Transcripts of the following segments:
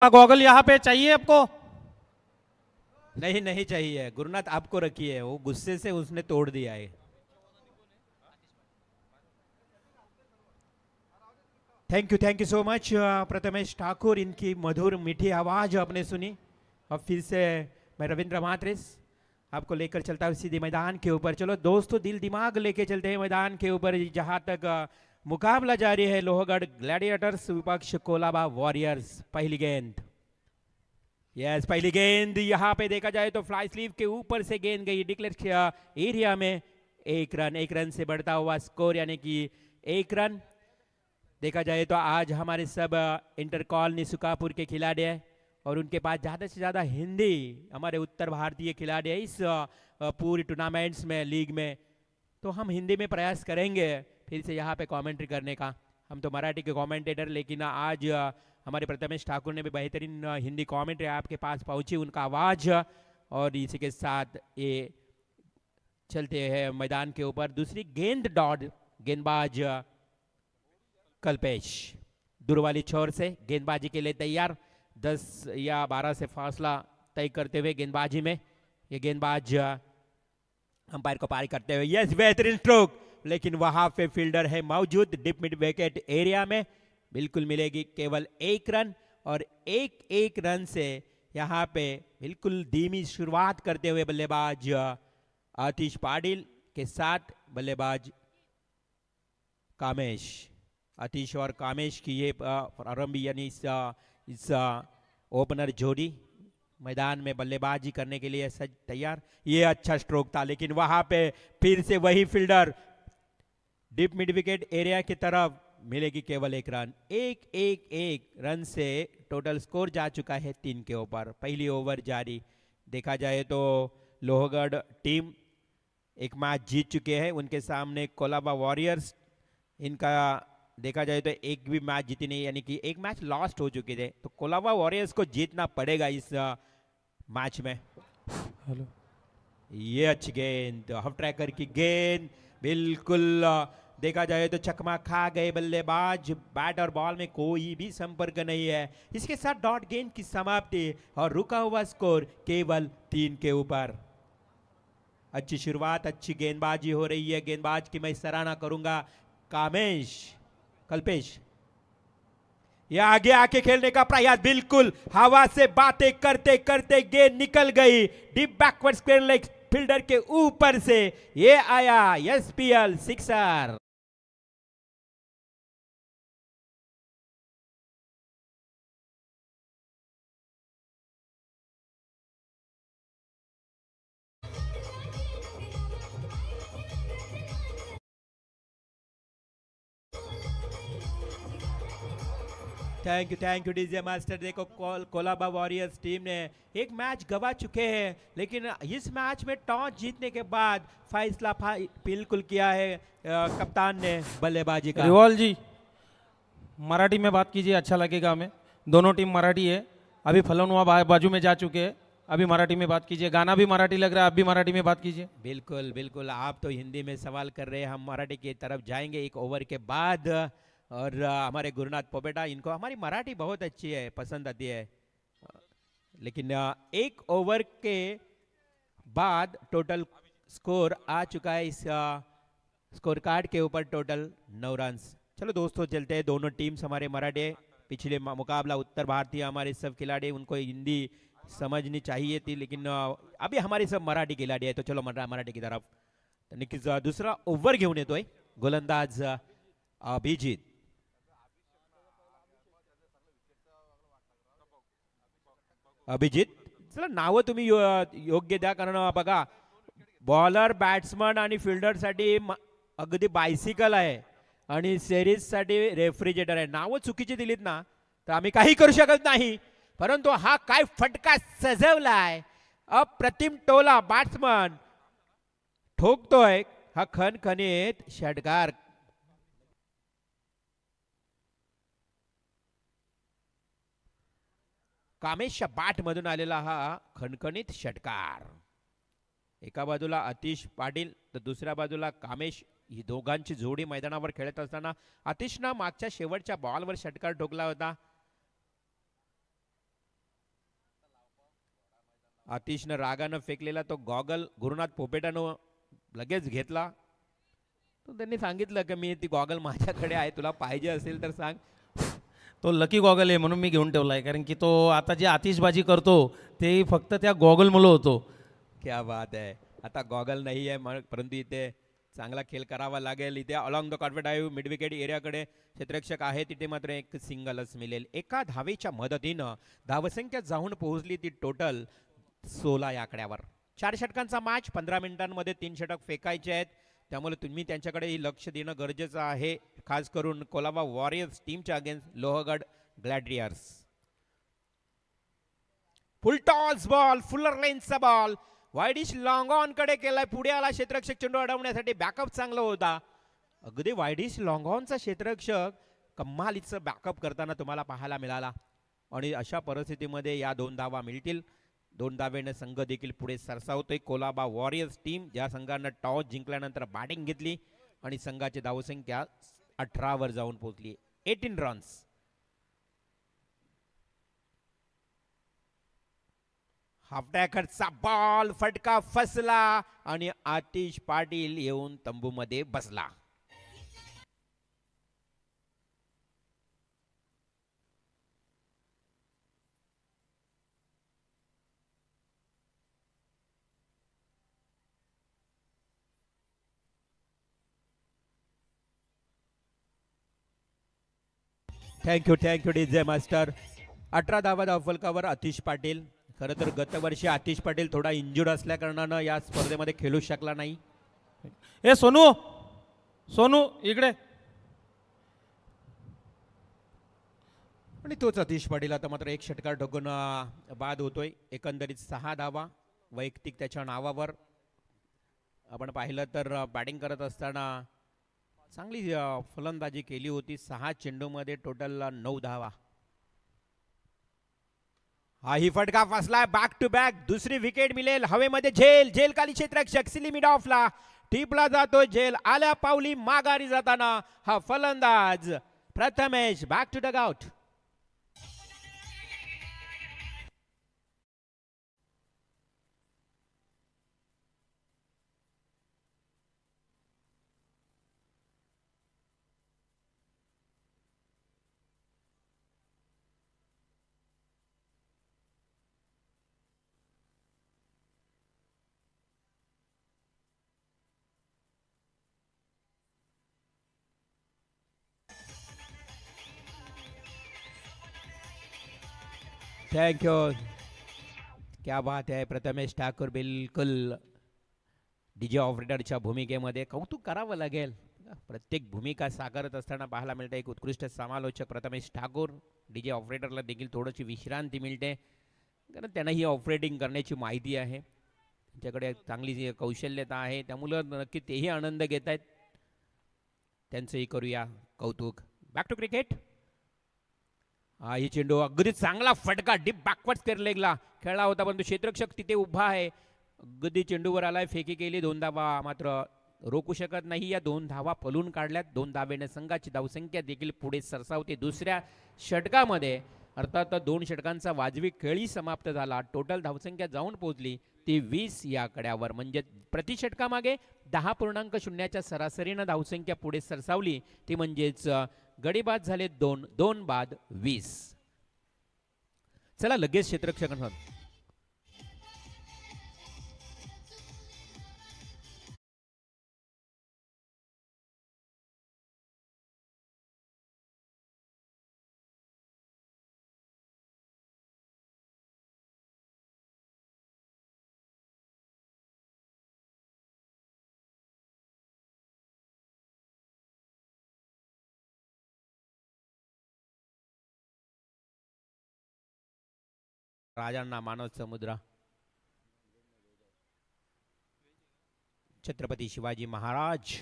Goggle यहाँ पे चाहिए आपको? नहीं नहीं चाहिए गुरुनाथ, आपको रखिए, वो गुस्से से उसने तोड़ दिया है। Thank you so much Prathamesh Thakur, इनकी मधुर मीठी आवाज आपने सुनी। अब फिर से मैं रविंद्र मात्रेस आपको लेकर चलता हूँ सीधे मैदान के ऊपर। चलो दोस्तों, दिल दिमाग लेके चलते हैं मैदान के ऊपर, जहां तक मुकाबला जारी है। लोहगढ़ ग्लैडिएटर्स विपक्ष कोलाबा वॉरियर्स। पहली गेंद, यस पहली गेंद यहाँ पे देखा जाए तो फ्लाई स्लीव के ऊपर से गेंद गई डिक्लेयर एरिया में। एक रन से बढ़ता हुआ स्कोर, यानी कि एक रन। देखा जाए तो आज हमारे सब इंटर कॉलोनी सुकापुर के खिलाड़ी हैं और उनके पास ज़्यादा से ज़्यादा हिंदी हमारे उत्तर भारतीय खिलाड़ी हैं इस पूरी टूर्नामेंट्स में, लीग में। तो हम हिंदी में प्रयास करेंगे फिर से यहाँ पे कमेंट्री करने का। हम तो मराठी के कमेंटेटर, लेकिन आज हमारे प्रथमेश ठाकुर ने भी बेहतरीन हिंदी कमेंट्री आपके पास पहुंची, उनका आवाज़। और इसी के साथ ये चलते हैं मैदान के ऊपर। दूसरी गेंद डॉट, गेंदबाज कल्पेश दूर वाली छोर से गेंदबाजी के लिए तैयार। 10 या 12 से फासला तय करते हुए गेंदबाजी में ये गेंदबाज अंपायर को पार करते हुए, यस बेहतरीन स्ट्रोक, लेकिन वहां पे फील्डर है मौजूद डिप मिड विकेट एरिया में। बिल्कुल मिलेगी केवल एक रन, और एक रन से यहाँ पे बिल्कुल धीमी शुरुआत करते हुए बल्लेबाज आतिश पाटिल के साथ बल्लेबाज कामेश। आतिश और कामेश की ये प्रारंभी यानी इस ओपनर जोड़ी मैदान में बल्लेबाजी करने के लिए सज तैयार। ये अच्छा स्ट्रोक था, लेकिन वहां पे फिर से वही fielder deep mid wicket area की तरफ, मिलेगी केवल एक रन। एक रन से टोटल स्कोर जा चुका है 3 के ऊपर। पहली ओवर जारी। देखा जाए तो लोहगढ़ टीम एक मैच जीत चुके हैं, उनके सामने कोलाबा वॉरियर्स, इनका देखा जाए तो एक भी मैच जीती नहीं, यानी कि एक मैच लॉस्ट हो चुके थे। तो कोलाबा वॉरियर्स को जीतना पड़ेगा इस मैच में। हेलो, ये अच्छी गेंद, हाफ ट्रैकर की गेंद, बिल्कुल देखा जाए तो चकमा खा गए बल्लेबाज। बैट और बॉल में कोई भी संपर्क नहीं है। इसके साथ डॉट गेंद की समाप्ति और रुका हुआ स्कोर केवल 3 के ऊपर। अच्छी शुरुआत, अच्छी गेंदबाजी हो रही है। गेंदबाज की मैं सराहना करूंगा, कामेश कल्पेश। यह आगे आके खेलने का प्रयास, बिल्कुल हवा से बातें करते करते गेंद निकल गई deep backward square leg fielder के ऊपर से। ये आया SPL sixer. Thank you DJ master. देखो कोलाबा वॉरियर्स टीम ने एक मैच गवा चुके हैं, लेकिन इस मैच में टॉस जीतने के बाद फैसला बिल्कुल किया है कप्तान ने बल्लेबाजी का। रिवाल जी मराठी में बात कीजिए, अच्छा लगेगा हमें। दोनों टीम मराठी है। अभी फलनुआ बाजू में जा चुके हैं, अभी मराठी में बात कीजिए। गाना भी मराठी लग रहा है, आप भी मराठी में बात कीजिए। बिल्कुल बिल्कुल, आप तो हिंदी में सवाल कर रहे हैं, हम मराठी की तरफ जाएंगे एक ओवर के बाद। और हमारे गुरुनाथ पोपेटा, इनको हमारी मराठी बहुत अच्छी है, पसंद आती है। लेकिन एक ओवर के बाद टोटल स्कोर आ चुका है इस स्कोर कार्ड के ऊपर, टोटल 9 रन। चलो दोस्तों चलते हैं। दोनों टीम्स हमारे मराठी, पिछले मुकाबला उत्तर भारतीय हमारे सब खिलाड़ी, उनको हिंदी समझनी चाहिए थी, लेकिन अभी हमारे सब मराठी खिलाड़ी है। तो चलो मराठी की तरफ नक्कीच दुसरा ओव्हर घेऊन येतोय गोलंदाज अभिजित। अभिजित, चला नावं तुम्ही योग्य द्या, कारण बघा बॉलर, बॅट्समन आणि फिल्डर साठी अगदी बायसिकल आहे आणि सिरीज साठी रेफ्रिजरेटर आहे। नावं चुकीची दिलीत ना तर आम्ही काही करू शकत नाही। परंतु हा काय फटका सजवलाय, अप्रतिम टोला बॅट्समन ठोकतोय हा खणखणीत षटकार। कामेशच्या बॅट मधून आलेला हा खणखणीत षटकार। एका बाजूला आतिश पाटील तर दुसऱ्या बाजूला कामेश, ही दोघांची जोडी मैदानावर खेळत असताना आतिशनं मागच्या शेवटच्या बॉलवर षटकार ठोकला होता। आतिशनं रागानं फेकलेला तो गॉगल गुरुनाथ पोपेटानं लगेच घेतला. तर त्यांनी सांगितलं की मी ती गॉगल माझ्याकडे आहे, तुला पाहिजे असेल तर सांग. तो लकी गॉगल आहे म्हणून मी घेऊन ठेवला आहे, कारण की तो आता जे आतिषबाजी करतो ते फक्त त्या गॉगलमुळे होतो. क्या बात आहे. आता गॉगल नाही आहे परंतु इथे चांगला खेळ करावा लागेल. इथे along the corporate drive mid wicket एरियाकडे क्षेत्ररक्षक आहे, तिथे मात्र एक सिंगलच मिळेल. एका धावेच्या मदतीनं धावसंख्या जाऊन पोहोचली ती टोटल 16 या आकड्यावर. 4 षटकांचा मॅच, 15 मिनिटांमध्ये 3 षटक फेकायचे आहेत, त्यामुळे तुम्ही त्यांच्याकडेही लक्ष देणं गरजेचं आहे, खास करून कोलाबा वॉरियर्स टीमच्या against Lohgad gladiators. Full toss ball, fuller लेन्सचा बॉल वायडिश लॉंग ऑन कडे केलाय. पुढे आला क्षेत्ररक्षक, चेंडू अडवण्यासाठी बॅकअप चांगला होता. अगदी वायडिश लॉंग ऑनचा क्षेत्ररक्षक कमालीचं बॅकअप करताना तुम्हाला पाहायला मिळाला. आणि अशा परिस्थितीमध्ये या 2 धावा मिळतील. 2 धावेने संघ देखील पुढे सरसावतोय. कोलाबा वॉरियर्स टीम ज्या संघानं टॉस जिंकल्यानंतर बॅटिंग घेतली आणि संघाची धावसंख्या 18 वर जाऊन पोहोचली. 18 रन्स. हाफटॅकरचा बॉल, फटका फसला आणि आतिश पाटील येऊन तंबूमध्ये बसला. Thank you DJ master. 18 धावा धावफलकावर आतिश पाटील. खरं तर गतवर्षी आतिश पाटील थोडा इंजुर्ड असल्या कारणानं या स्पर्धेमध्ये खेळू शकला नाही. ए सोनू, सोनू इकडे. आणि तोच आतिश पाटील आता मात्र एक षटकार ठोकून बाद होतोय. एकंदरीत 6 धावा वैयक्तिक त्याच्या नावावर. आपण पाहिलं तर बॅटिंग करत असताना चांगली फलंदाजी केली होती. 6 चेंडूमध्ये टोटल 9 धावा. हाही फटका फसलाय. बॅक टू बॅक दुसरी विकेट मिळेल. हवेमध्ये झेल, झेल खाली क्षेत्ररक्षक सिली मिड ऑफला टिपला जातो. झेल आल्या पावली माघारी जाताना हा फलंदाज Prathamesh back to dugout. Thank you. क्या बात आहे. प्रथमेश ठाकूर बिलकुल डीजे ऑपरेटरच्या भूमिकेमध्ये कौतुक करावं लागेल. प्रत्येक भूमिका साकारत असताना पाहायला मिळते एक उत्कृष्ट समालोचक प्रथमेश ठाकूर. डीजे ऑपरेटरला देखील थोडीशी विश्रांती मिळते, कारण त्यांना ही ऑपरेटिंग करण्याची माहिती आहे, त्यांच्याकडे चांगली कौशल्यता आहे, त्यामुळं नक्की तेही आनंद घेत आहेत. त्यांचंही करूया कौतुक. Back to cricket. ही चेंडू अगदी चांगला फटका डीप बॅकवर्ड स्क्वेअर लेगला खेळला होता, परंतु क्षेत्ररक्षक तिथे उभा आहे. अगदी चेंडूवर आलाय, फेकी केली. 2 धावा मात्र रोखू शकत नाही. या 2 धावा पलून काढल्यात. 2 धावेने संघाची धावसंख्या देखील पुढे सरसावते. दुसऱ्या षटकामध्ये अर्थात 2 षटकांचा वाजवी खेळही समाप्त झाला. टोटल धावसंख्या जाऊन पोहोचली ती 20 या आकड्यावर. म्हणजे प्रति षटकामागे 10.0च्या सरासरीनं धावसंख्या पुढे सरसावली. ती म्हणजेच गडी बाद झाले 2, 2 बाद 20. चला लगेच क्षेत्ररक्षकांना राजांना मानव समुद्र. छत्रपती शिवाजी महाराज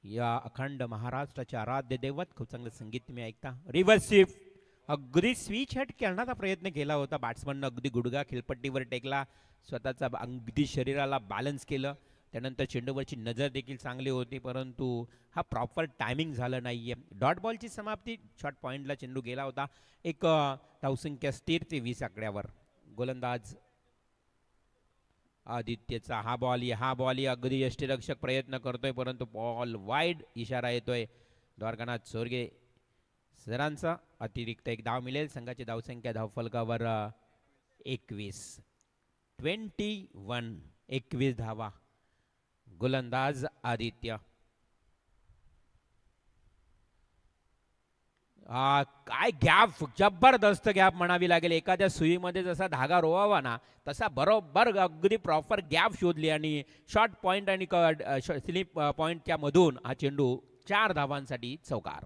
या अखंड महाराष्ट्राचे आराध्य दैवत. खूप चांगलं संगीत तुम्ही ऐकता. रिव्हर्स स्वीप अगदी स्विच हेड करण्याचा प्रयत्न केला होता बॅट्समननं. अगदी गुडघा खिळपट्टीवर टेकला, स्वतःचा अगदी शरीराला बॅलन्स केलं. त्यानंतर चेंडूवरची नजर देखील चांगली होती, परंतु हा प्रॉपर टायमिंग झालं नाहीये. डॉट बॉलची समाप्ती. शॉर्ट पॉइंटला चेंडू गेला होता. एक धावसंख्या स्थिर ते 20 आकड्यावर. गोलंदाज आदित्यचा हा बॉल अगदी यष्टीरक्षक प्रयत्न करतोय परंतु बॉल वाईड इशारा येतोय द्वारकानाथ चोरगे सरांचा. अतिरिक्त एक धाव मिळेल. संघाची धावसंख्या धावफलकावर 21 धावा. गोलंदाज आदित्य. काय गॅप, जबरदस्त गॅप म्हणावी लागेल. एखाद्या सुईमध्ये जसा धागा रोवावा ना तसा बरोबर अगदी प्रॉपर गॅप शोधली आणि शॉर्ट पॉइंट आणि स्लिप पॉइंटच्या मधून हा चेंडू 4 धावांसाठी चौकार.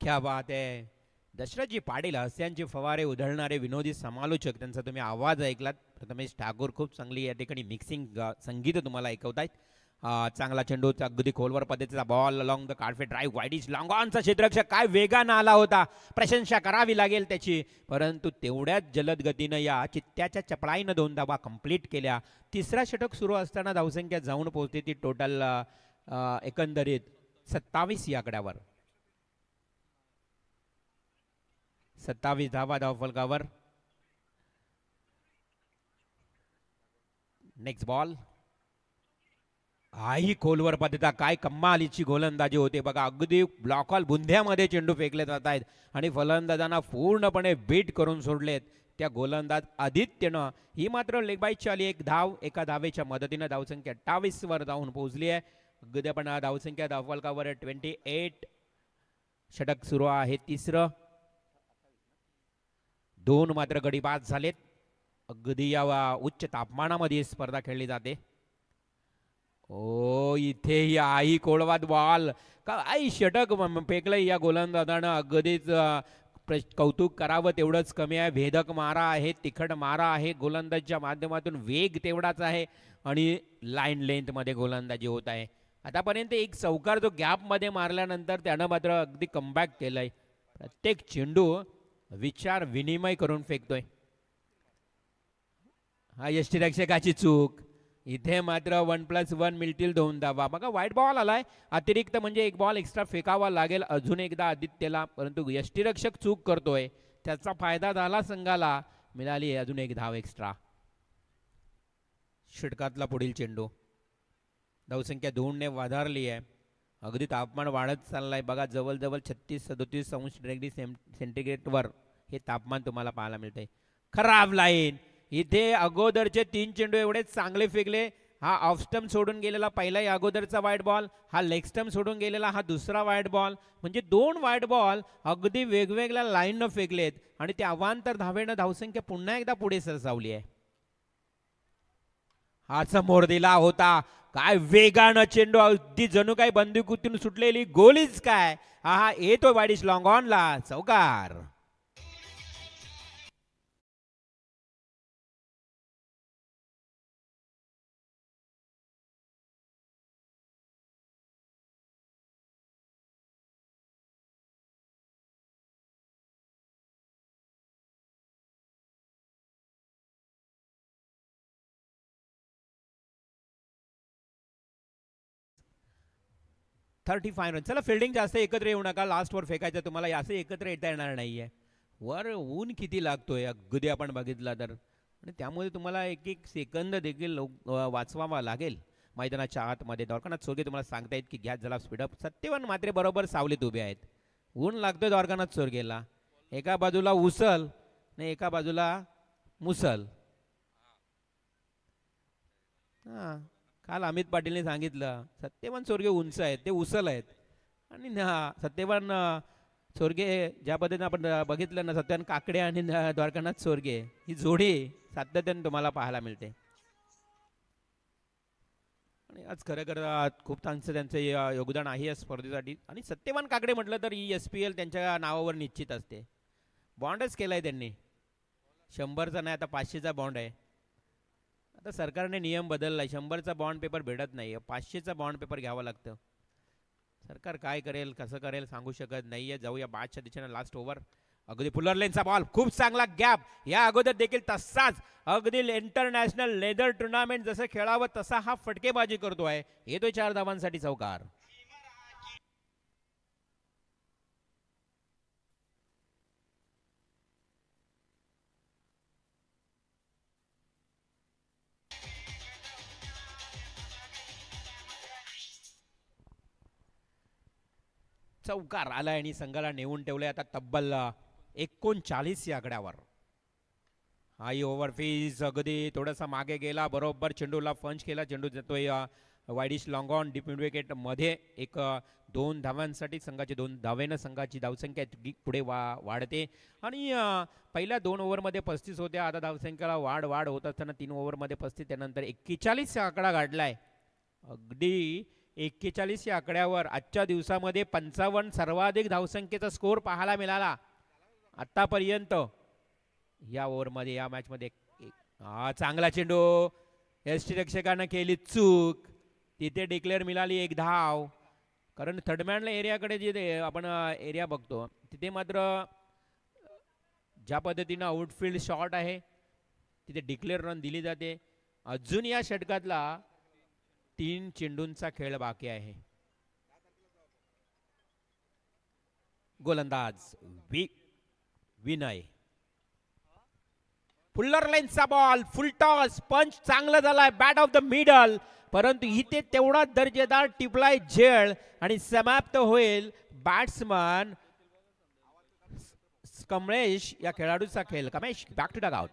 क्या बात आहे. दशरथजी पाटील हास्यांचे फवारे उधळणारे विनोदी समालोचक, त्यांचा तुम्ही आवाज ऐकलात. प्रथमेश ठाकूर खूप चांगली या ठिकाणी मिक्सिंग संगीत तुम्हाला ऐकवतायत. चांगला चेंडू, अगदी खोलवर पद्धतीचा ball along the carpet drive wideish long ऑनचा क्षेत्ररक्षक काय वेगानं आला होता. प्रशंसा करावी लागेल त्याची. परंतु तेवढ्याच जलद गतीनं या चित्त्याच्या चपळाईनं 2 धावा कंप्लीट केल्या. तिसरा षटक सुरू असताना धावसंख्या जाऊन पोहोचते ती टोटल एकंदरीत 27 या आकड्यावर. 27 धावा धावफलकावर. Next ball. हाही खोलवर पद्धता काय कमालीची गोलंदाजी होते बघा. अगदी ब्लॉकॉल बुंध्यामध्ये चेंडू फेकले जात आहेत आणि फलंदाजांना पूर्णपणे बीट करून सोडलेत त्या गोलंदाज आदित्यनं. ही मात्र लेग बाईची आली. एक धाव एका धावेच्या मदतीनं धावसंख्या 28 वर जाऊन पोहोचली आहे. अगदी आपण धावसंख्या धावफलकावर 28. षटक सुरू आहे तिसरं. 2 मात्र गडी बाद झालेत. अगदी या उच्च तापमानामध्ये स्पर्धा खेळली जाते. ओ इथेही आई कोळवात बॉल काय षटक फेकलंय या गोलंदाजानं. अगदीच कौतुक करावं तेवढंच कमी आहे. भेदक मारा आहे, तिखट मारा आहे. गोलंदाजच्या माध्यमातून वेग तेवढाच आहे आणि लाईन लेंथ मध्ये गोलंदाजी होत आहे. आतापर्यंत एक चौकार जो गॅप मध्ये मारल्यानंतर त्यानं मात्र अगदी कमबॅक केलंय. प्रत्येक चेंडू विचार विनिमय करून फेकतोय. हा यष्टीरक्षकाची चूक. इथे मात्र 1+1 मिळतील 2 धावा. बघा वाईट बॉल आलाय अतिरिक्त, म्हणजे एक बॉल एक्स्ट्रा फेकावा लागेल अजून एकदा आदित्यला. परंतु यष्टीरक्षक चूक करतोय, त्याचा फायदा झाला संघाला. मिळाली अजून एक धाव एक्स्ट्रा. षटकातला पुढील चेंडू. धावसंख्या 2 ने वाढली आहे. अगदी तापमान वाढत चाललंय बघा. जवळजवळ 36-37 अंश डिग्री सेंटीग्रेडवर हे तापमान तुम्हाला पाहायला मिळते. खराब लाईन. इथे अगोदरचे 3 चेंडू एवढे चांगले फेकले. हा ऑफ स्टंप सोडून गेलेला पहिला अगोदरचा वाईट बॉल, हा लेग स्टंप सोडून गेलेला हा दुसरा वाईट बॉल. म्हणजे 2 वाईट बॉल अगदी वेगवेगळ्या लाईननं फेकलेत आणि त्या अवांतर धावेनं धावसंख्या पुन्हा एकदा पुढे सरसावली आहे. हा समोर दिला होता. काय वेगानं चेंडू, अगदी जणू काय बंदुकीतून सुटलेली गोलीच काय. हा येतो वाईडिश लॉंग ऑनला चौकार. Thirty 35 run. चला फिल्डिंग जास्त एकत्र येऊ नका. लास्ट वर फेकायचं तुम्हाला. असं एकत्र येता येणार नाहीये. वर ऊन किती लागतोय अगदी आपण बघितला तर, आणि त्यामुळे तुम्हाला एक एक सेकंद देखील वाचवावा लागेल मैदानाच्या आतमध्ये. द्वारकानाथ चोरगे तुम्हाला सांगतायत की घ्या जरा स्पीडअप. सत्यवान मात्र बरोबर सावलीत उभे आहेत. ऊन लागतोय द्वारकानाथ चोरगेला. एका बाजूला उसल आणि एका बाजूला मुसल. हा काल अमित पाटीलने सांगितलं सत्यवान चोरगे उंच आहेत, ते उसल आहेत. आणि सत्यवान चोरगे ज्या पद्धतीने आपण बघितलं ना, सत्यवान काकडे आणि द्वारकानाथ चोरगे ही जोडी सातत्याने तुम्हाला पाहायला मिळते. आणि आज खरं खूप त्यांचं योगदान आहे या स्पर्धेसाठी. आणि सत्यवान काकडे म्हटलं तर ही SPL त्यांच्या नावावर निश्चित असते. बॉन्डच केलाय त्यांनी. 100चा नाही आता 500चा बॉन्ड आहे. आता सरकारने नियम बदललाय. 100चा बॉन्ड पेपर भेटत नाही, 500चा बॉन्ड पेपर घ्यावा लागतं. सरकार काय करेल कसं करेल सांगू शकत नाहीये. जाऊया बादच्या दिशेने लास्ट ओव्हर. अगदी फुलर लेनचा बॉल, खूप चांगला गॅप. या अगोदर देखील तसाच अगदी इंटरनॅशनल लेदर टुर्नामेंट जसं खेळावं तसा हा फटकेबाजी करतोय. येतोय 4 धावांसाठी चौकार. चौकार आलाय आणि संघाला नेऊन ठेवलंय आता तब्बल 39 या आकड्यावर. हाई ओव्हर फीज अगदी थोडासा मागे गेला, बरोबर चेंडूला पंच केला. चेंडू जातोय widish long on deep mid wicket मध्ये. 2 धावांसाठी संघाची 2 धावेनं संघाची धावसंख्या पुढे वाढते. आणि पहिल्या 2 ओव्हरमध्ये 35 होत्या, आता धावसंख्येला वाढ होत असताना 3 ओव्हरमध्ये 35 त्यानंतर 41 या आकडा गाठलाय. अगदी 41 या आकड्यावर आजच्या दिवसामध्ये 55 सर्वाधिक धावसंख्येचा स्कोर पाहायला मिळाला आतापर्यंत या ओव्हरमध्ये, या मॅचमध्ये. चांगला चेंडू, यष्टीरक्षकानं केली चूक, तिथे डिक्लेअर मिळाली 1 धाव. कारण थर्डमॅनला एरियाकडे जे आपण एरिया बघतो तिथे मात्र ज्या पद्धतीनं आउटफील्ड शॉट आहे तिथे डिक्लेअर रन दिली जाते. अजून या षटकातला 3 चेंडूंचा खेळ बाकी आहे. गोलंदाज विनय. फुल्लर लाईनचा बॉल, फुल टॉस, पंच चांगला झालाय, बॅट ऑफ द मिडल. परंतु इथे तेवढा दर्जेदार टिपलाय झेल आणि समाप्त होईल बॅट्समन कमलेश या खेळाडूचा खेळ. Kamlesh back to dugout.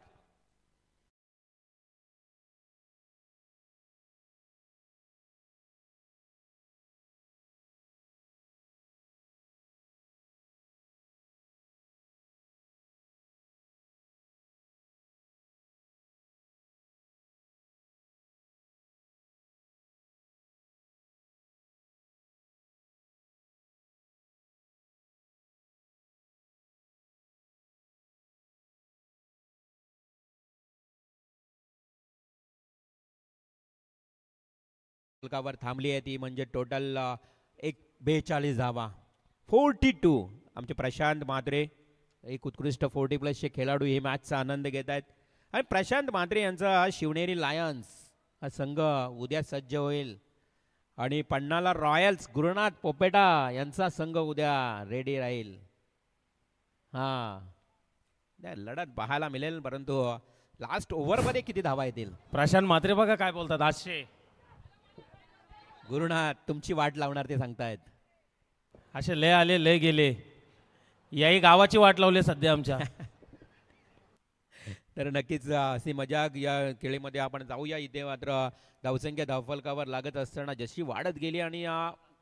वर थांबली आहे ती म्हणजे टोटल 42 धावा. 42. आमचे प्रशांत म्हात्रे एक उत्कृष्ट 40+ चे खेळाडू हे मॅचचा आनंद घेत आहेत. आणि प्रशांत म्हात्रे यांचा शिवनेरी लायन्स हा संघ उद्या सज्ज होईल आणि पन्नाला रॉयल्स गुरुनाथ पोपेटा यांचा संघ उद्या रेडी राहील. लढत पाहायला मिळेल. परंतु लास्ट ओव्हरमध्ये किती धावा येतील प्रशांत म्हात्रे बघा काय बोलतात. 800 गुरुनाथ तुमची वाट लावणार ते सांगतायत. असे लय आले लय गेले, याही गावाची वाट लावली सध्या आमच्या. तर नक्कीच अशी मजाक या खेळीमध्ये आपण जाऊया. इथे मात्र धावसंख्या धावफलकावर लागत असताना जशी वाढत गेली आणि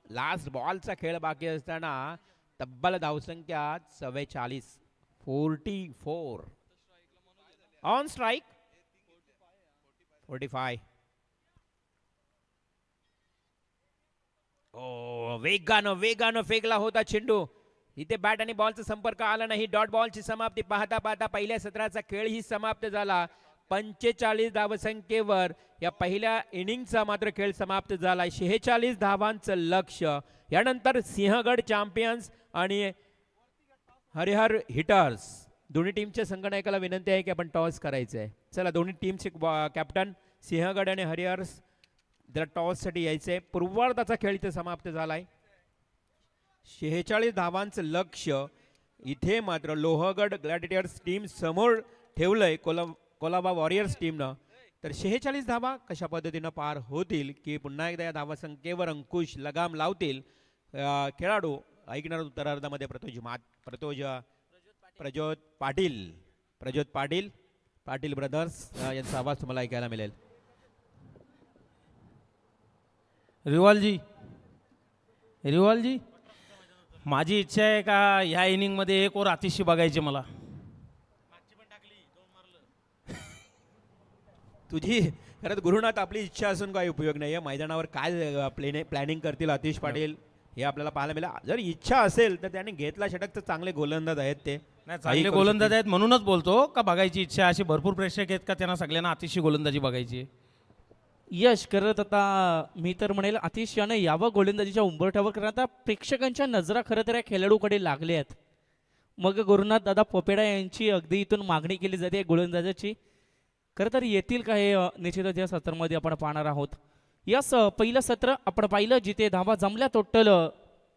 लास्ट बॉलचा खेळ बाकी असताना तब्बल धावसंख्या 44. 44 ऑन स्ट्राईक. 45. वेगानं फेकला होता चेंडू. इथे बॅट आणि बॉलचा संपर्क आला नाही. डॉट बॉलची समाप्ती पाहता पाहता पहिल्या सत्राचा खेळही समाप्त झाला. 45 धावसंख्येवर या पहिल्या इनिंगचा मात्र खेळ समाप्त झाला. 46 धावांचं लक्ष्य. यानंतर सिंहगड चॅम्पियन्स आणि हरिहर हिटर्स दोन्ही टीमच्या संघनायकाला विनंती आहे की आपण टॉस करायचं आहे. चला दोन्ही टीमचे कॅप्टन सिंहगड आणि हरिहर्स जरा टॉससाठी यायचंय. पूर्वार्धाचा खेळ इथे समाप्त झालाय. 46 धावांचं लक्ष्य इथे मात्र लोहगड ग्लॅडिएटर्स टीम समोर ठेवलंय कोलाबा वॉरियर्स टीमनं. तर 46 धावा कशा पद्धतीनं पार होतील की पुन्हा एकदा या धावासंख्येवर अंकुश लगाम लावतील खेळाडू. ऐकणार उत्तरार्धामध्ये प्रज्योत पाटील ब्रदर्स यांचा आवाज तुम्हाला ऐकायला मिळेल. रिवालजी माझी इच्छा आहे का ह्या इनिंगमध्ये एक ओर अतिशय बघायची मला. तुझी खरंच गुरुनाथ आपली इच्छा असून काही उपयोग नाही आहे. मैदानावर काय प्लॅनिंग करतील आतिश पाटील हे आपल्याला पाहायला मिळेल. जर इच्छा असेल तर त्याने घेतला षटक तर चांगले गोलंदाज आहेत ते. चांगले गोलंदाज आहेत म्हणूनच बोलतो का बघायची इच्छा. अशी भरपूर प्रेक्षक आहेत का त्यांना सगळ्यांना अतिशय गोलंदाजी बघायची. यश करत आता मी तर म्हणेल अतिशयाने यावं गोलंदाजीच्या उंबरठ्यावर, कारण आता प्रेक्षकांच्या नजरा खरं तर या खेळाडूकडे लागल्या आहेत. मग गुरुनाथ दादा पोपेडा यांची अगदी इथून मागणी केली जाते गोलंदाजाची. खरं तर येतील का हे निश्चितच या सत्रामध्ये आपण पाहणार आहोत. यस पहिलं सत्र आपण पाहिलं जिथे धावा जमल्या टोटल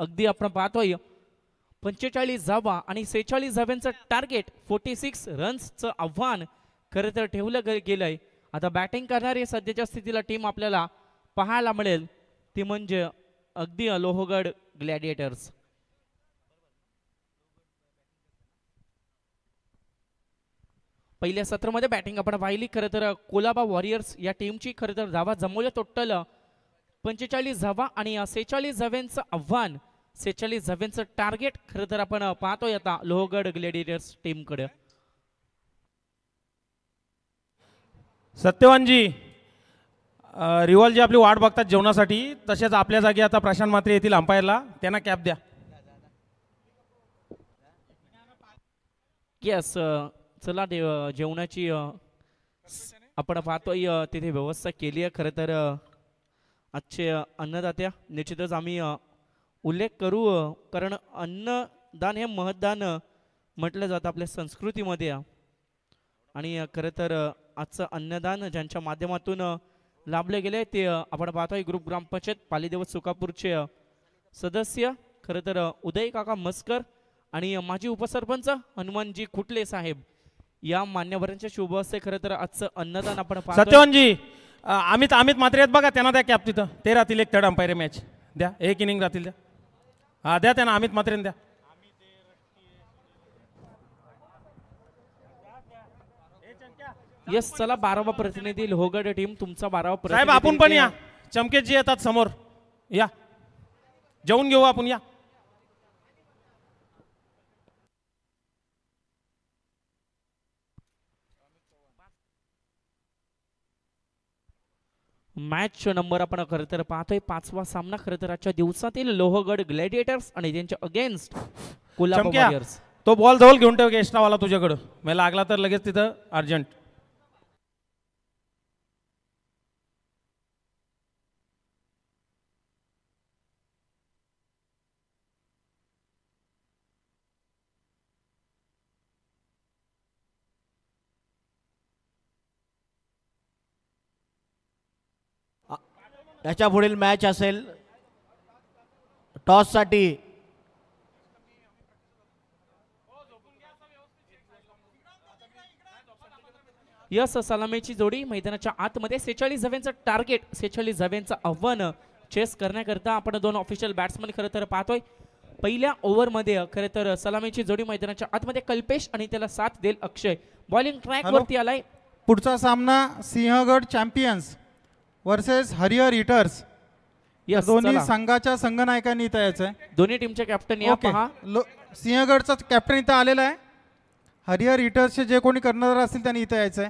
अगदी आपण पाहतोय 45 धावा आणि 46 धाव्यांचं टार्गेट, 46 रन्सचं आव्हान खरं तर ठेवलं गेलंय. आता बॅटिंग करणारी सध्याच्या स्थितीला टीम आपल्याला पाहायला मिळेल ती म्हणजे अगदी लोहगड ग्लॅडिएटर्स. पहिल्या सत्रामध्ये बॅटिंग आपण पाहिली खरं तर कोलाबा वॉरियर्स या टीमची. खरं तर धावा जमवल्या टोटल 45 धावा आणि 46 धाव्यांचं आव्हान, 46 धाव्यांचं टार्गेट खरं तर आपण पाहतोय आता लोहगड ग्लॅडिएटर्स टीमकडे. सत्यवानजी, रिवॉलजी आपली वाट बघतात जेवणासाठी, तसेच आपल्या जागी आता प्रशांत म्हात्रे येतील अंपायरला, त्यांना कॅप द्या. येस चला जेवणाची आपण पाहतोय तिथे व्यवस्था केली आहे. खरं तर आजचे अन्नदात्या निश्चितच आम्ही उल्लेख करू, कारण अन्नदान हे महदान म्हटलं जातं आपल्या संस्कृतीमध्ये. आणि खरं तर आजचं अन्नदान ज्यांच्या माध्यमातून लाभले गेले ते आपण पाहतोय ग्रुप ग्रामपंचायत पालीदेवत सुकापूरचे सदस्य खरं तर उदय काका मस्कर आणि माजी उपसरपंच हनुमानजी खुटले साहेब या मान्यवरांच्या शुभ हस्ते खरं तर आजचं अन्नदान आपण पाहतोय. सत्यवानजी, अमित म्हात्रे आहेत बघा, त्यांना द्या कॅप. तिथं ते राहतील एक थर्ड अंपायर मॅच द्या, एक इनिंग राहतील द्या. हा द्या त्यांना, अमित म्हात्रेंना द्या. यस चला 12वा प्रतिनिधी लोहगड टीम तुमचा 12वा साहेब प्रतिनिधी. आपण पण या, चमकेजी येतात समोर, या जेवून घेऊ आपण, या. मॅच नंबर आपण खरं तर पाहतोय 5वा सामना खरं तर आजच्या दिवसातील लोहगड ग्लॅडिएटर्स आणि त्यांच्या अगेन्स्ट कोल्हापूर चमक्या, वॉरियर्स. तो बॉल जवळ घेऊन ठेव एक्स्ट्रावाला तुझ्याकडं, मला लागला तर लगेच तिथं अर्जंट. याच्या पुढील मॅच असेल टॉस साठी. यस सलामीची जोडी मैदानाच्या आतमध्ये 46 धाव्यांचं टार्गेट, 46 धाव्यांचं आव्हान चेस करण्याकरता आपण दोन ऑफिशियल बॅट्समन खरं तर पाहतोय. पहिल्या ओव्हरमध्ये खरं तर सलामीची जोडी मैदानाच्या आतमध्ये कल्पेश आणि त्याला साथ देईल अक्षय. बॉलिंग ट्रॅक वरती आलाय. पुढचा सामना Sinhagad champions versus Harihar hitters. दोन्ही संघाच्या संघनायकांनी इथं यायचंय. दोन्ही टीमचे कॅप्टन या पहा. सिंहगडचा कॅप्टन इथं आलेला आहे. हरिहर हिटर्सचे जे कोणी कर्णधार असतील त्यांनी इथं यायचंय.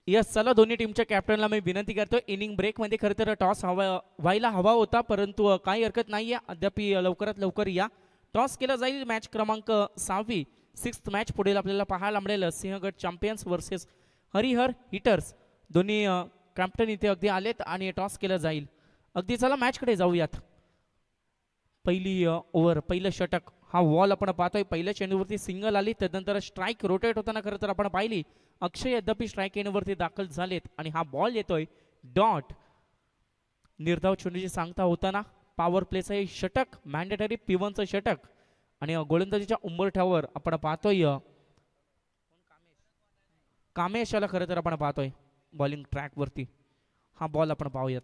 यस चला दोन्ही टीमच्या कॅप्टनला मी विनंती करतो, इनिंग ब्रेक मध्ये खरं तर टॉस व्हायला हवा होता, परंतु काही हरकत नाहीये, अद्याप लवकरात लवकर या. टॉस केला जाईल. मॅच क्रमांक 6वी 6th मॅच पुढील आपल्याला पाहायला मिळेल Sinhagad champions versus Harihar hitters. दोन्ही कॅप्टन इथे अगदी आलेत आणि टॉस केला जाईल. अगदी चला मॅचकडे जाऊयात. पहिली ओव्हर, पहिलं षटक, हा वॉल आपण पाहतोय. पहिल्या चेंडूवरती सिंगल आली, त्यानंतर स्ट्राईक रोटेट होताना खरं तर आपण पाहिली. अक्षय यद्यपि स्ट्राईक एंडवरती दाखल झालेत आणि हा बॉल येतोय डॉट. निर्धाव चेंडूची सांगता होताना पॉवर प्लेचं हे षटक, मॅन्डेटरी P1चं षटक आणि गोलंदाजीच्या उंबरठ्यावर आपण पाहतोय कामेश याला खरं तर आपण पाहतोय बॉलिंग ट्रॅक वरती. हा बॉल आपण पाहूयात.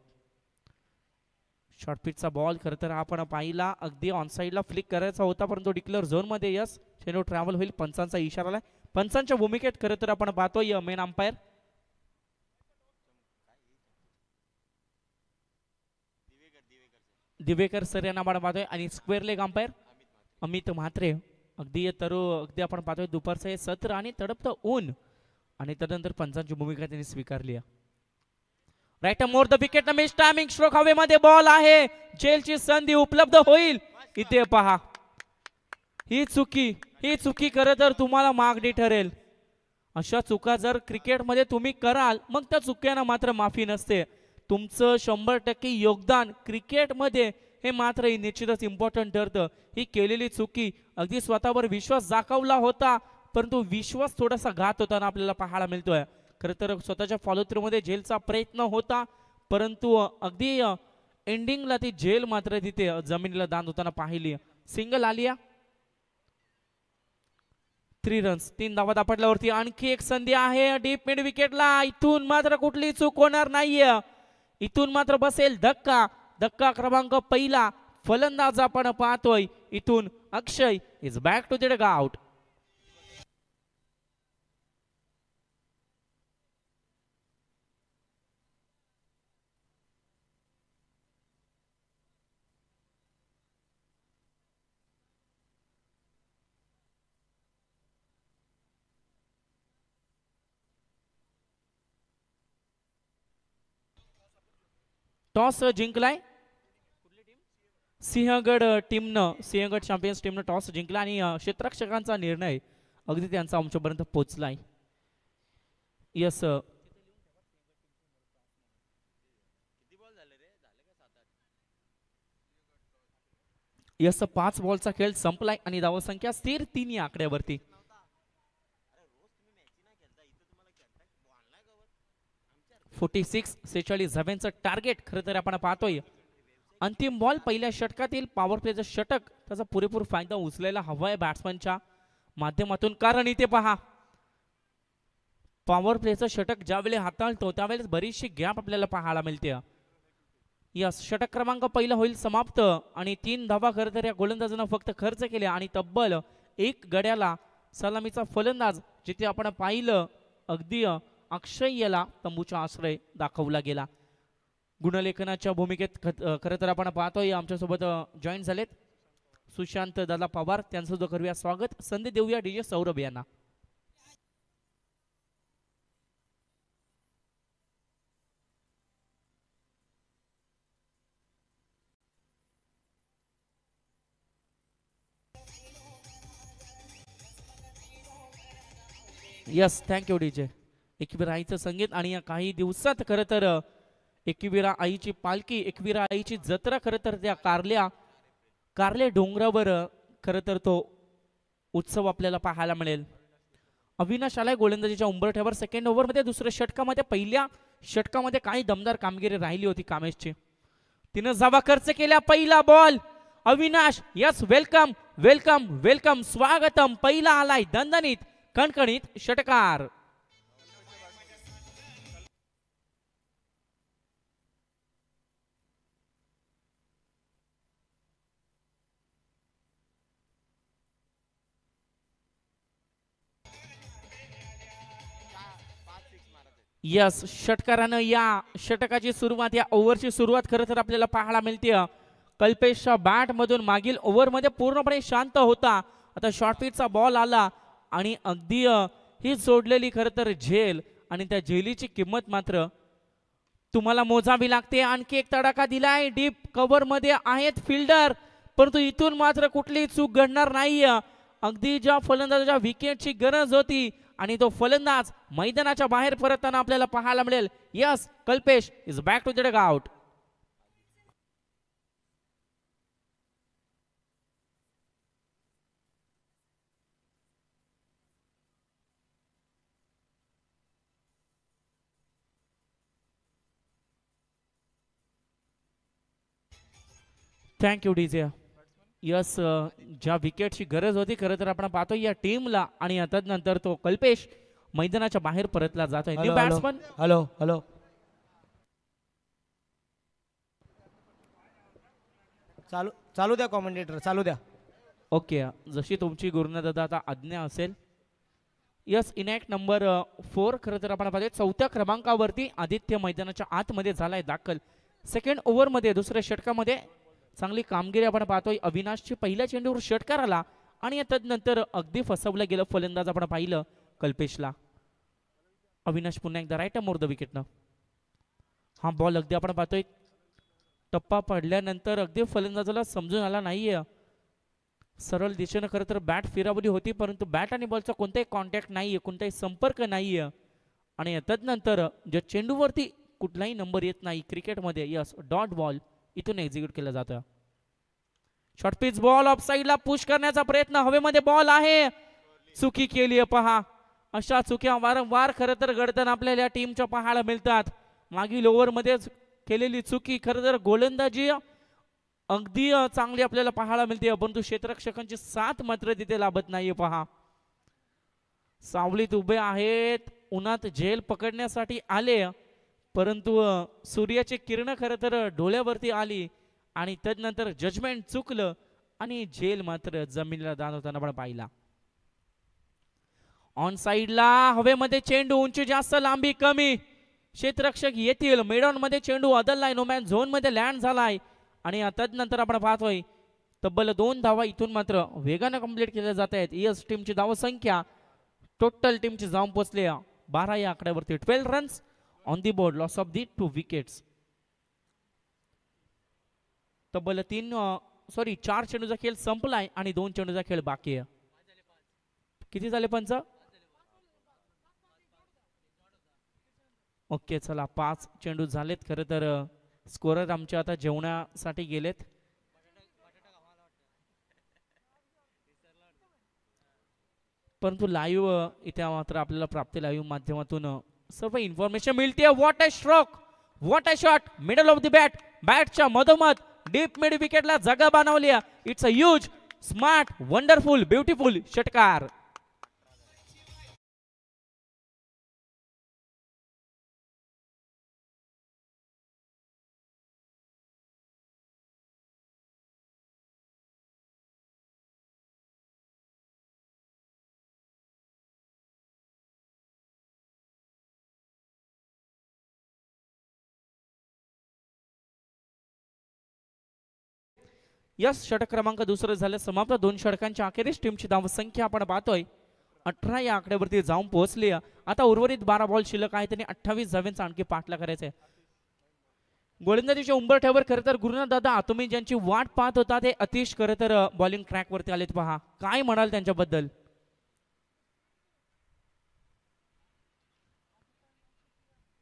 शॉर्ट पिचचा बॉल खरं तर आपण पाहिला, अगदी ऑन साईडला फ्लिक करायचा होता, परंतु डिक्लेअर झोन मध्ये यस चेंडू ट्रॅव्हल होईल. पंचांचा इशारा आलाय. पंचांच्या भूमिकेत खरं तर आपण पाहतोय मेन अंपायर दिवेकर सर यांना आपण पाहतोय आणि square leg umpire Amit Mhatre. अगदी अगदी आपण पाहतोय दुपारचं हे सत्र आणि तडपतं ऊन आणि त्यानंतर पंचांची भूमिका त्यांनी स्वीकारली आहे. Right more the wicket miss timing stroke हवेमध्ये बॉल आहे. जेलची संधी उपलब्ध होईल. इथे पहा, ही चुकी खरं तर तुम्हाला मागणी ठरेल. अशा चुका जर क्रिकेटमध्ये तुम्ही कराल मग त्या चुक्यांना मात्र माफी नसते. तुमचं 100% योगदान क्रिकेटमध्ये हे मात्र निश्चितच इम्पॉर्टंट ठरतं. ही केलेली चुकी अगदी स्वतःवर विश्वास दाखवला होता परंतु विश्वास थोडासा घात होताना आपल्याला पाहायला मिळतोय. खरं तर स्वतःच्या फॉलो थ्रू मध्ये झेलचा प्रयत्न होता परंतु अगदी एंडिंगला ती झेल मात्र तिथे जमिनीला दान होताना पाहिली. सिंगल आलिया 3 रन्स 3 धावा दापटल्यावरती आणखी एक संधी आहे डीप मिड विकेटला. इथून मात्र कुठली चूक होणार नाहीये. इथून मात्र बसेल धक्का. धक्का क्रमांक पहिला. फलंदाज आपण पाहतोय इथून Akshay is back to the dugout. Toss जिंकलाय सिंहगड टीमनं. सिंहगड चॅम्पियन्स टीमनं टॉस जिंकला आणि क्षेत्ररक्षकांचा निर्णय अगदी त्यांचा आमच्यापर्यंत पोहोचलाय. यस यस 5 बॉलचा खेळ संपलाय आणि धावसंख्या स्थिर 3 या आकड्यावरती. 46 धाब्यांचं टार्गेट खरं तर आपण पाहतोय. अंतिम बॉल पहिल्या षटकातील पॉवर प्लेचं षटक त्याचा पुरेपूर फायदा उचलायला हवाय बॅट्समनच्या माध्यमातून. कारण इथे पहा पॉवर प्लेचं षटक ज्यावेळी हाताळतो त्यावेळेस बरीचशी गॅप आपल्याला पाहायला मिळते. यस षटक क्रमांक पहिला होईल समाप्त आणि 3 धावा खरं तर या गोलंदाजानं फक्त खर्च केले आणि तब्बल 1 गड्याला सलामीचा फलंदाज जिथे आपण पाहिलं अगदी अक्षय याला तंबूचा आश्रय दाखवला गेला. गुणलेखनाच्या भूमिकेत खरं तर आपण पाहतोय आमच्यासोबत जॉईन झालेत सुशांत दादा पवार. त्यांचं सुद्धा करूया स्वागत. संधी देऊया डीजे सौरभ यांना. Yes thank you DJ. एकविरा आईचं संगीत आणि या काही दिवसात खरं तर एकविरा आईची पालखी एकविरा आईची जत्रा खरं तर त्या कारले डोंगरावर खरं तर तो उत्सव आपल्याला पाहायला मिळेल. अविनाश आलाय गोलंदाजीच्या उंबरठ्यावर. सेकंड ओव्हरमध्ये दुसऱ्या षटकामध्ये पहिल्या षटकामध्ये काही दमदार कामगिरी राहिली होती कामेशची. तिनं जावा खर्च केल्या. पहिला ball Avinash. Yes welcome welcome welcome स्वागतम. पहिला आलाय दणदणीत कणकणीत षटकार. यस षटकारानं या षटकाची सुरुवात या ओव्हरची सुरुवात खरं तर आपल्याला पाहायला मिळते. कल्पेशच्या बॅट मधून मागील ओव्हर मध्ये पूर्णपणे शांत होता. आता शॉर्ट पिचचा बॉल आला आणि अगदी ही सोडलेली खरं तर झेल आणि त्या झेलीची किंमत मात्र तुम्हाला मोजावी लागते. आणखी एक तडाखा दिलाय. डीप कव्हर मध्ये आहेत फिल्डर परंतु इथून मात्र कुठलीही चूक घडणार नाही. अगदी ज्या फलंदाजाच्या विकेटची गरज होती आणि तो फलंदाज मैदानाच्या बाहेर परतताना आपल्याला पाहायला मिळेल. Yes Kalpesh is back to the dugout. Thank you DJ. Yes ज्या विकेटची गरज होती खरं तर आपण पाहतो या टीमला आणि तदनंतर तो कल्पेश मैदानाच्या बाहेर परतला जातोय. New batsman. हॅलो हॅलो चालू चालू द्या कॉमेंटेटर चालू द्या. ओके जशी तुमची गुरुनादादा आता आज्ञा असेल. यस इनॅक्ट नंबर 4 खरं तर आपण पाहतोय 4थ्या क्रमांकावरती आदित्य मैदानाच्या आतमध्ये झालाय दाखल. सेकंड ओव्हरमध्ये दुसऱ्या षटकामध्ये चांगली कामगिरी आपण पाहतोय. अविनाशची पहिल्या चेंडूवर षटकार आला आणि तदनंतर अगदी फसवलं गेलं फलंदाज आपण पाहिलं कल्पेशला. अविनाश पुन्हा एकदा राईट मोर द विकेटनं. हा बॉल अगदी आपण पाहतोय टप्पा पडल्यानंतर अगदी फलंदाजाला समजून आला नाहीये. सरळ दिशेनं खरं तर बॅट फिरवली होती, परंतु बॅट आणि बॉलचा कोणताही कॉन्टॅक्ट नाहीये, कोणताही संपर्क नाहीये. आणि तदनंतर ज्या चेंडूवरती कुठलाही नंबर येत नाही क्रिकेटमध्ये, यस डॉट बॉल इथून एक्झिक्यूट केला जातो. शॉर्ट पिच बॉल ऑफ साईडला पुश करण्याचा प्रयत्न, हवेमध्ये बॉल आहे, चुकी केली पहा. अशा चुक्या वारंवार खरं तर घडताना आपल्याला टीमच्या पाहायला मिळतात. मागील ओव्हरमध्येच केलेली चुकी खरं तर गोलंदाजी अगदी चांगली आपल्याला पाहायला मिळते, परंतु क्षेत्ररक्षकांची साथ मात्र तिथे लाभत नाहीये पहा. सावलीत उभे आहेत, उन्हात झेल पकडण्यासाठी आले, परंतु सूर्याची किरण खरं तर डोळ्यावरती आली आणि तदनंतर जजमेंट चुकलं आणि झेल मात्र जमिनीला जाणवताना आपण पाहिला. ऑन साइडला हवेमध्ये चेंडू, उंची जास्त लांबी कमी, क्षेत्ररक्षक येतील, मेडॉन मध्ये चेंडू अदललाय, नो मॅन झोन मध्ये लँड झालाय आणि तदनंतर आपण पाहतोय तब्बल 2 धावा इथून मात्र वेगाने कंप्लीट केल्या जात आहेत. यस टीमची धाव संख्या टोटल टीमची जाऊन पोहोचली 12 या आकड्यावरती. 12 runs on the board, loss of the 2 wickets. तब्बल 4 चेंडूचा खेळ संपलाय आणि 2 चेंडूचा खेळ बाकी आहे. किती झाले पंच? ओके चला 5 चेंडू झालेत. खरं तर स्कोरर आमचे आता जेवणासाठी गेलेत. परंतु लाईव्ह इथे मात्र आपल्याला प्राप्त लाईव्ह माध्यमातून सर्व इन्फॉर्मेशन मिळते. What a stroke, what a shot, middle of the bat, बॅटच्या मधोमध डीप मिड विकेटला जागा बनवली. It's a huge smart wonderful beautiful षटकार. यस षटक क्रमांक दुसरं झालं समाप्त. 2 षटकांच्या अखेरीस टीमची धावसंख्या आपण पाहतोय 18 या आकड्यावरती जाऊन पोहोचली. आता उर्वरित 12 बॉल शिल्लक आहे, त्यांनी 28 धावांचा आणखी पाठला करायचा आहे. गोलंदाजीच्या उंबरठ्यावर खरं तर गुरुनाथ दादा आतुमी ज्यांची वाट पाहत होता ते अतिश खरं तर बॉलिंग ट्रॅक वरती आलेत. पहा काय म्हणाल त्यांच्याबद्दल.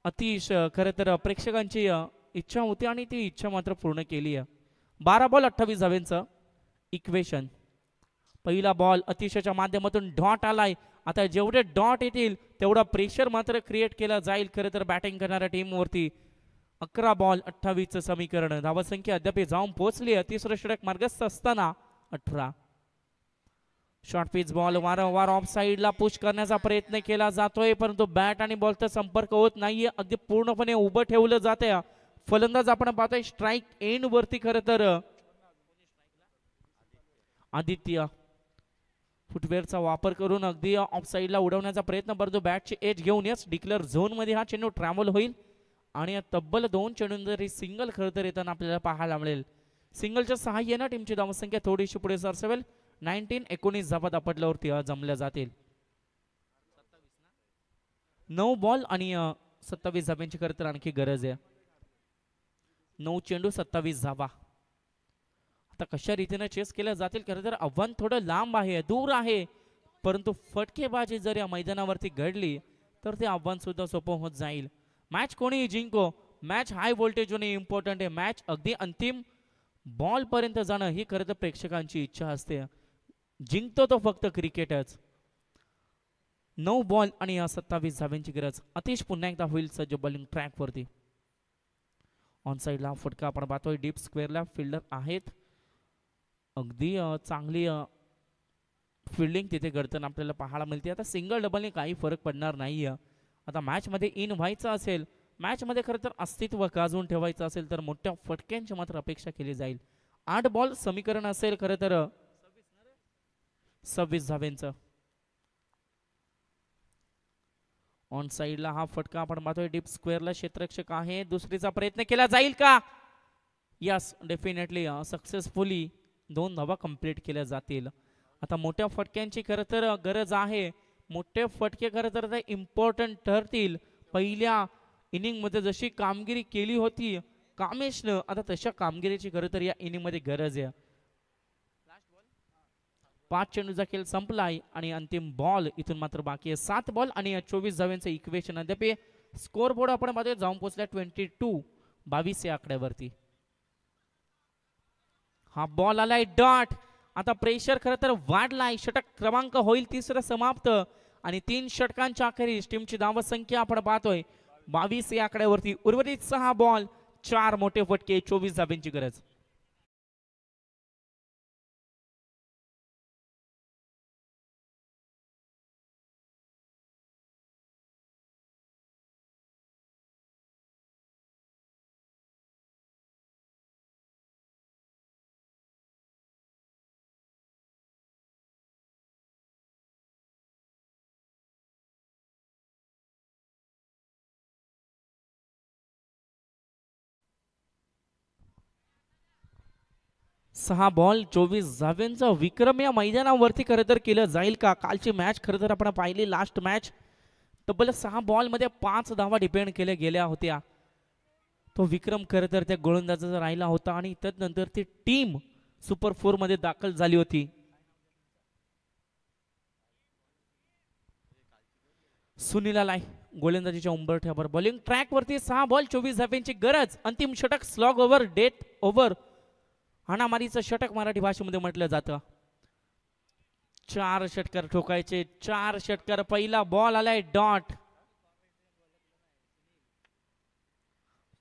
अतिश खरं तर प्रेक्षकांची इच्छा होती आणि ती इच्छा मात्र पूर्ण केली आहे. 12 बॉल 28 धावांचं इक्वेशन. पहिला बॉल अतिशयच्या माध्यमातून डॉट आलाय. आता जेवढे डॉट येतील तेवढा प्रेशर मात्र क्रिएट केला जाईल खरं तर बॅटिंग करणाऱ्या टीमवरती. 11 बॉल 28चं समीकरण. धावसंख्या अद्याप जाऊन पोहोचली आहे. तिसरं षटक मार्गस्थ असताना 18. शॉर्ट पिच बॉल वारंवार ऑफ साइडला पुश करण्याचा प्रयत्न केला जातोय, परंतु बॅट आणि बॉलचा संपर्क होत नाहीये. अगदी पूर्णपणे उभं ठेवलं जातंय. फलंदाज आपण पाहतोय स्ट्राइक एंड वरती खरं तर आदित्य फुटवेअरचा वापर करून अगदी ऑफ साइडला उडवण्याचा प्रयत्न, परंतु बॅटची एज घेऊन यस डिक्लेअर झोन मध्ये हा चेंडू ट्रॅव्हल होईल आणि तब्बल 2 चेंडूंवर सिंगल खरं तर येताना आपल्याला पाहायला मिळेल. सिंगलच्या सहाय्याने टीमची धावसंख्या थोडीशी पुढे सरसेल. 19-19 धावा दापटल्यावरती जमल्या जातील. 9 बॉल आणि 27 धाव्यांची खरं तर आणखी गरज आहे. 9 चेंडू 27 धावा. आता कशा रीतीने चेस केल्या जातील. खरं तर आव्हान थोडं लांब आहे, दूर आहे, परंतु फटकेबाजी जर या मैदानावरती घडली तर ते आव्हान सुद्धा सोपं होत जाईल. मॅच कोणीही जिंको, मॅच हाय व्होल्टेज होणे इम्पॉर्टंट आहे. मॅच अगदी अंतिम बॉल पर्यंत जाणं ही खरं तर प्रेक्षकांची इच्छा असते. जिंकतो तो फक्त क्रिकेटच. 9 बॉल आणि 27 धाव्यांची गरज. अतिश पुन्हा एकदा होईल सज्ज बॉलिंग ट्रॅक वरती. ऑन साइडला फटका आपण पाहतोय. डीप स्क्वेअरला फिल्डर आहेत. अगदी चांगली फिल्डिंग तिथे घडताना आपल्याला पाहायला मिळते. आता सिंगल डबलने काही फरक पडणार नाही. आता मॅच मध्ये इन व्हायचं असेल, मॅच मध्ये खरं तर अस्तित्व गाजवून ठेवायचं असेल तर मोठ्या फटक्यांची मात्र अपेक्षा केली जाईल. 8 बॉल समीकरण असेल खरं तर 26 धाव्यांचं. ऑन साइडला हा फटका आपण पाहतोय. डीप स्क्वेअरला क्षेत्ररक्षक आहे. दुसरीचा प्रयत्न केला जाईल का? यस डेफिनेटली सक्सेसफुली 2 धावा कंप्लीट केल्या जातील. आता मोठ्या फटक्यांची खरं तर गरज आहे. मोठे फटके खरं तर इम्पॉर्टंट ठरतील. पहिल्या इनिंग मध्ये जशी कामगिरी केली होती कामेशनं, आता तशा कामगिरीची खरं तर या इनिंग मध्ये गरज आहे. 5 चेंडूचा खेळ संपलाय आणि अंतिम बॉल इथून मात्र बाकी आहे. 7 बॉल आणि 24 धाव्यांचं इक्वेशन. अद्याप स्कोर बोर्ड आपण पाहतोय जाऊन पोहोचल्या 22 या आकड्यावरती. हा बॉल आलाय डॉट. आता प्रेशर खरं तर वाढलाय. षटक क्रमांक होईल तिसरं समाप्त आणि 3 षटकांच्या अखेरीस टीमची धाव संख्या आपण पाहतोय 22 या आकड्यावरती. उर्वरित 6 बॉल 4 मोठे फटके 24 धाब्यांची गरज. सहा बॉल 24 धाव्यांचा विक्रम या मैदानावरती खरं तर केलं जाईल का? कालची मॅच खरं तर आपण पाहिली लास्ट मॅच तब्बल 6 बॉल मध्ये 5 धावा डिपेंड केल्या गेल्या होत्या. तो विक्रम खरं तर त्या गोलंदाजाचा राहिला होता आणि त्यानंतर ती टीम सुपर 4 मध्ये दाखल झाली होती. सुनील आलाय गोलंदाजीच्या उंबरठ्यावर. बॉलिंग ट्रॅक वरती 6 बॉल 24 धाव्यांची गरज. अंतिम षटक स्लॉग ओव्हर डेथ ओव्हर हाणामारीचं षटक मराठी भाषेमध्ये म्हटलं जातं. 4 षटकार ठोकायचे. 4 षटकार. पहिला बॉल आलाय डॉट.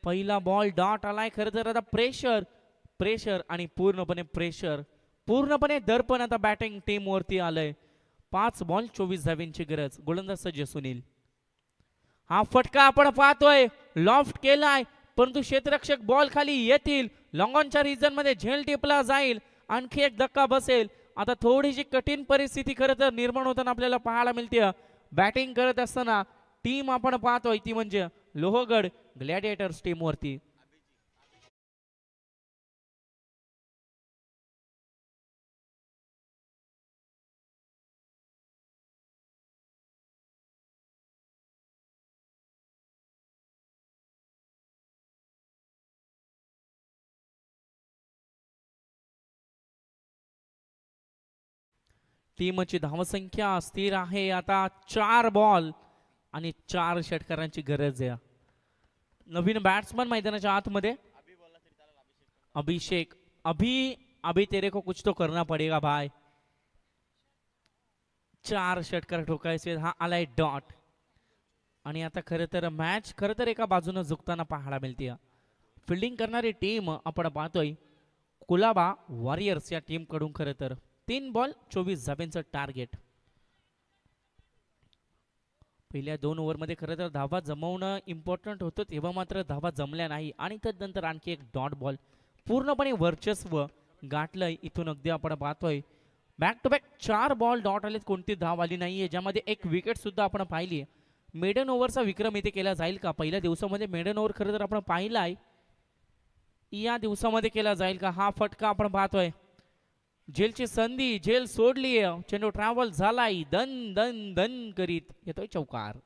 पहिला बॉल डॉट आलाय. खरं तर आता प्रेशर आणि पूर्णपणे दर्पण आता बॅटिंग टीम वरती आलंय. 5 बॉल 24 धाव्यांची गरज. गोलंदाज सज्ज सुनील. हा फटका आपण पाहतोय लॉफ्ट केलाय परंतु क्षेत्ररक्षक बॉल खाली येतील. लॉंगॉनच्या रिजन मध्ये झेल टिपला जाईल. आणखी एक धक्का बसेल. आता थोडीशी कठीण परिस्थिती खरं तर निर्माण होताना आपल्याला पाहायला मिळते. बॅटिंग करत असताना टीम आपण पाहतोय ती म्हणजे लोहगड ग्लॅडिएटर्स टीम वरती. टीमची धावसंख्या स्थिर आहे आता 4 बॉल आणि 4 षटकारांची गरज आहे. नवीन बॅट्समन मैदानाच्या आतमध्ये अभिषेक. अभी तेरे को कुछ तो करना पडेगा भाई. 4 षटकार ठोकायचे. हा आलाय डॉट आणि आता खरं तर मॅच खरं तर एका बाजूने झुकताना पाहायला मिळते. फिल्डिंग करणारी टीम आपण पाहतोय कुलाबा वॉरियर्स या टीम कडून खरं तर 3 बॉल 24 धाब्यांचं टार्गेट. पहिल्या 2 ओव्हरमध्ये खरं तर धावा जमवणं इम्पॉर्टंट होतं तेव्हा मात्र धावा जमल्या नाही आणि त्यानंतर आणखी एक डॉट बॉल. पूर्णपणे वर्चस्व गाठलंय इथून. अगदी आपण पाहतोय back to back 4 ball dot आलेत. कोणती धाव आली नाहीये ज्यामध्ये एक विकेट सुद्धा आपण पाहिली. मेडन ओव्हरचा विक्रम इथे केला जाईल का? पहिल्या दिवसामध्ये मेडन ओव्हर खरं तर आपण पाहिलाय. या दिवसामध्ये केला जाईल का? हा फटका आपण पाहतोय. झेलची संधी. झेल सोडली. चेंडू ट्रॅव्हल झालाय. दन दन दन करीत येतोय चौकार.